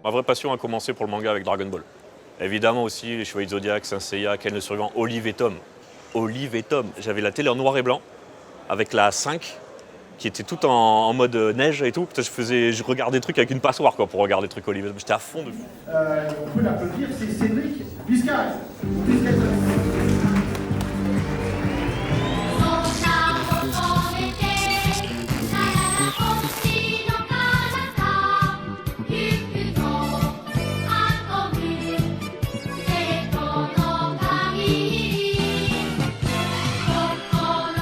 Ma vraie passion a commencé pour le manga avec Dragon Ball. Évidemment aussi les Chevaliers Zodiac, Saint Seiya, Ken le Survivant, Olive et Tom. Olive et Tom. J'avais la télé en noir et blanc avec la 5 qui était toute en mode neige et tout. Putain, je regardais des trucs avec une passoire quoi, pour regarder des trucs Olive et Tom. J'étais à fond dessus. On peut l'applaudir, c'est Cédric Biscard.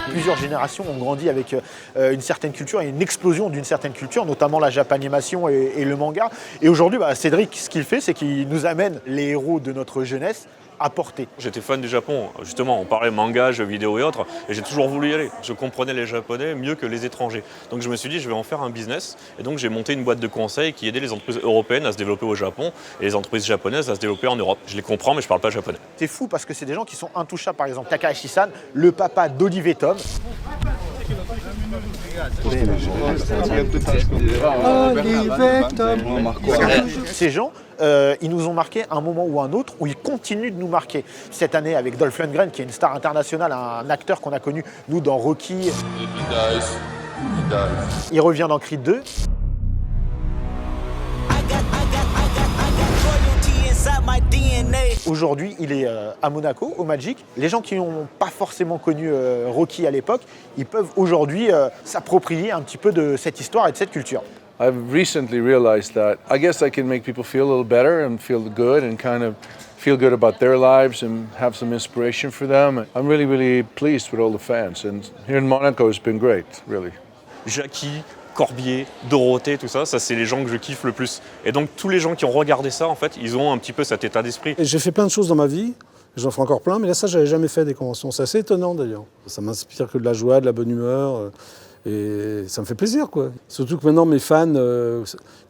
Plusieurs générations ont grandi avec une certaine culture et une explosion d'une certaine culture, notamment la japanimation et le manga. Et aujourd'hui, Cédric, ce qu'il fait, c'est qu'il nous amène les héros de notre jeunesse à porter. J'étais fan du Japon, justement, on parlait manga, jeux vidéo et autres, et j'ai toujours voulu y aller. Je comprenais les Japonais mieux que les étrangers. Donc je me suis dit, je vais en faire un business, et donc j'ai monté une boîte de conseil qui aidait les entreprises européennes à se développer au Japon, et les entreprises japonaises à se développer en Europe. Je les comprends, mais je parle pas japonais. C'est fou parce que c'est des gens qui sont intouchables, par exemple Takahashi-san, le papa d'Olive et Tom. Ces gens, ils nous ont marqué à un moment ou un autre, où ils continuent de nous marquer. Cette année avec Dolph Lundgren, qui est une star internationale, un acteur qu'on a connu, nous, dans Rocky. Il revient dans Creed 2. Aujourd'hui, il est à Monaco, au Magic. Les gens qui n'ont pas forcément connu Rocky à l'époque, ils peuvent aujourd'hui s'approprier un petit peu de cette histoire et de cette culture. I've recently realized that I guess I can make people feel a little better and feel good and kind of feel good about their lives and have some inspiration for them. I'm really, really pleased with all the fans. And here in Monaco, it's been great, really. Jackie, Corbier, Dorothée, tout ça, c'est les gens que je kiffe le plus. Et donc tous les gens qui ont regardé ça, en fait, ils ont un petit peu cet état d'esprit. J'ai fait plein de choses dans ma vie, j'en fais encore plein, mais là ça, j'avais jamais fait des conventions. C'est assez étonnant d'ailleurs. Ça m'inspire que de la joie, de la bonne humeur, et ça me fait plaisir quoi. Surtout que maintenant mes fans,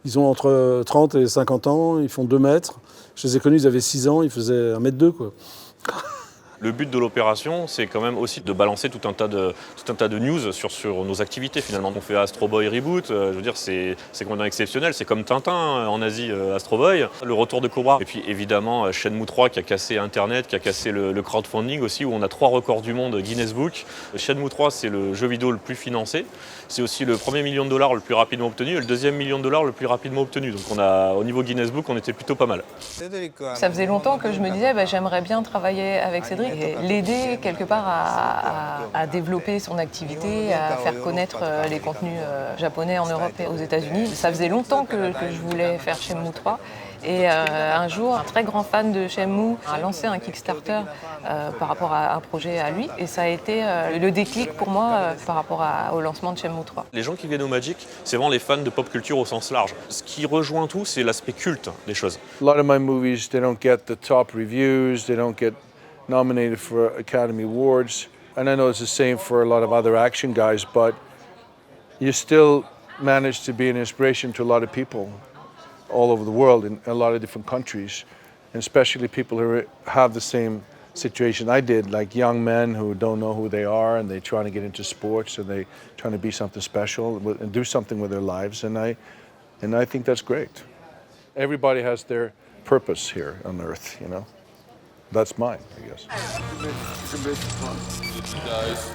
ils ont entre 30 et 50 ans, ils font 2 mètres. Je les ai connus, ils avaient 6 ans, ils faisaient 1 mètre 2 quoi. Le but de l'opération, c'est quand même aussi de balancer tout un tas de news sur nos activités finalement. On fait Astro Boy Reboot, je veux dire c'est complètement exceptionnel, c'est comme Tintin en Asie, Astro Boy, le retour de Cobra. Et puis évidemment Shenmue 3 qui a cassé Internet, qui a cassé le crowdfunding aussi, où on a 3 records du monde Guinness Book. Shenmue 3 c'est le jeu vidéo le plus financé, c'est aussi le premier $1 million le plus rapidement obtenu et le deuxième $1 million le plus rapidement obtenu. Donc au niveau Guinness Book, on était plutôt pas mal. Ça faisait longtemps que je me disais j'aimerais bien travailler avec Cédric et l'aider quelque part à développer son activité, à faire connaître les contenus japonais en Europe et aux États-Unis. Ça faisait longtemps que je voulais faire Shenmue 3. Et un jour, un très grand fan de Shenmue a lancé un Kickstarter par rapport à un projet à lui. Et ça a été le déclic pour moi par rapport au lancement de Shenmue 3. Les gens qui viennent au Magic, c'est vraiment les fans de pop culture au sens large. Ce qui rejoint tout, c'est l'aspect culte des choses. A lot of my movies, they don't get the top reviews, they don't get nominated for Academy Awards. And I know it's the same for a lot of other action guys, but you still manage to be an inspiration to a lot of people all over the world in a lot of different countries, and especially people who have the same situation I did, like young men who don't know who they are and they're trying to get into sports and they're trying to be something special and do something with their lives, and I think that's great. Everybody has their purpose here on Earth, you know. That's mine, I guess. It's a bit fun. Guys,